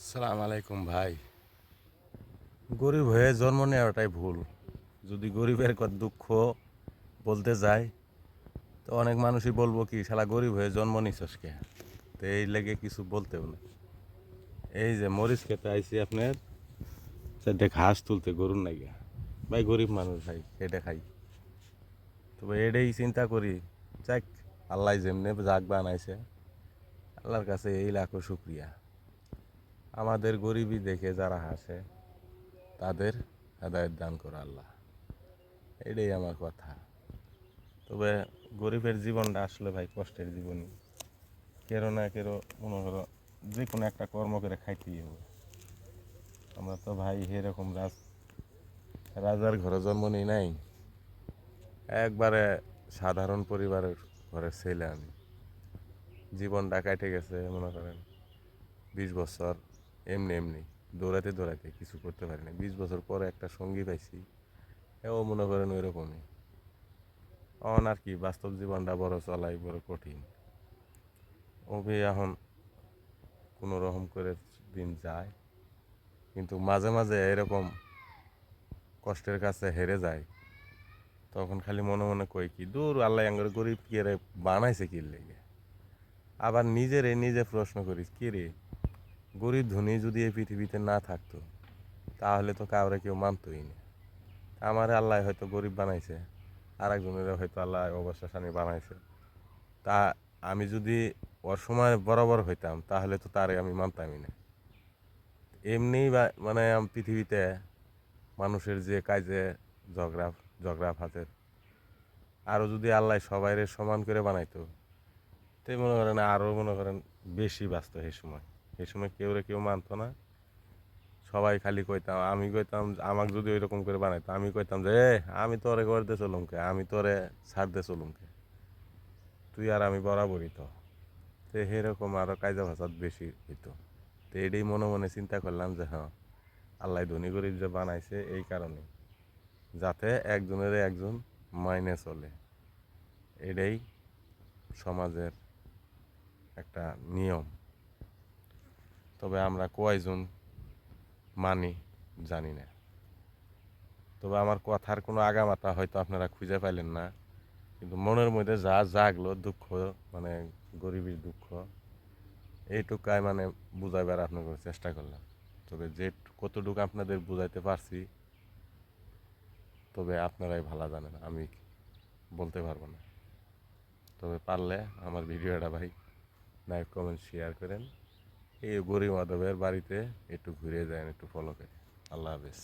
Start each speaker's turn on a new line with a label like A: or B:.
A: সালাম আলাইকুম ভাই। গরিব হয়ে জন্ম নেওয়াটাই ভুল। যদি গরিবের দুঃখ বলতে যাই তো অনেক মানুষই বলবো কি শালা গরিব হয়ে জন্ম নিছস কে। তো এই লেগে কিছু বলতেও না। এই যে মরিচ খেতে আইছি আপনার চারটে ঘাস তুলতে গরুর নাইগা। ভাই গরিব মানুষ ভাই এটা খাই। তবে এটাই চিন্তা করি যাক আল্লাহ যেমনি জাগ বানাইছে আল্লাহর কাছে এই লাখো শুক্রিয়া। আমাদের গরিবই দেখে যারা হাসে তাদের হেদায়েত দান করে আল্লাহ। এটাই আমার কথা। তবে গরিবের জীবনটা আসলে ভাই কষ্টের জীবনই। কেরো না কেরো মনে করো যে কোনো একটা কর্ম করে খাইতেই হবে। আমরা তো ভাই এরকম রাজার ঘরে জন্ম নিই নাই, একবারে সাধারণ পরিবারের ঘরের ছেলে আমি। জীবনটা কাটে গেছে মনে করেন 20 বছর এমনি এমনি দৌড়াতে দৌড়াতে কিছু করতে পারি না। 20 বছর পরে একটা সঙ্গী পাইছি, এও মনে করেন ওই রকমই। আর কি বাস্তব জীবনটা বড় চলাই বড় কঠিন। ওভি এখন কোনো রকম করে দিন যায়, কিন্তু মাঝে মাঝে এরকম কষ্টের কাছে হেরে যায়। তখন খালি মনে মনে কই কি দূর আল্লাহ আঙ্গর গরিব কি রে বানাইছে কি লেগে। আবার নিজে প্রশ্ন করি কি রে, গরিব ধনী যদি এই পৃথিবীতে না থাকতো তাহলে তো কাউরে কেউ মানতই না। আমার আল্লাহ হয়তো গরিব বানাইছে, আর একজনের হয়তো আল্লাহ অবশ্য বানাইছে। তা আমি যদি ওর সময় বরাবর হইতাম তাহলে তো তারে আমি মানতামই না। এমনিই মানে পৃথিবীতে মানুষের যে কাজে ঝগড়া ঝগড়া ফাঁচে, আরও যদি আল্লাহ সবাইরে সমান করে বানাইতো তাই মনে করেন আরও মনে করেন বেশি বাঁচত। সেই সময় কেউ মানতো না। সবাই খালি কইতাম, আমি কইতাম আমাকে যদি ওইরকম করে বানাইতো আমি কইতাম যে আমি তোরে করতে চলুম কে, আমি তোরে ছাড়তে চলুম কে, তুই আর আমি বরাবরই তো। তো সেরকম আরও কায়দা ফাসাদ বেশি হইতো। তো এটাই মনে মনে চিন্তা করলাম যে হ্যাঁ আল্লাহ ধনী গরিব যে বানাইছে এই কারণে যাতে একজনের একজন মাইনে চলে। এটাই সমাজের একটা নিয়ম। তবে আমরা কয়জন মানি জানি না। তবে আমার কথার কোনো আগামাথা হয়তো আপনারা খুঁজে পাইলেন না, কিন্তু মনের মধ্যে যা জাগলো দুঃখ, মানে গরিবের দুঃখ, এইটুকাই মানে বুঝাইবার আপনাদের চেষ্টা করলাম। তবে যে কতটুকু আপনাদের বুঝাইতে পারছি তবে আপনারাই ভালো জানেন, আমি বলতে পারবো না। তবে পারলে আমার ভিডিওটা ভাই লাইক কমেন্ট শেয়ার করেন। এই গরিব মাধবের বাড়িতে একটু ঘুরে যান, একটু ফলো করে। আল্লাহ হাফেজ।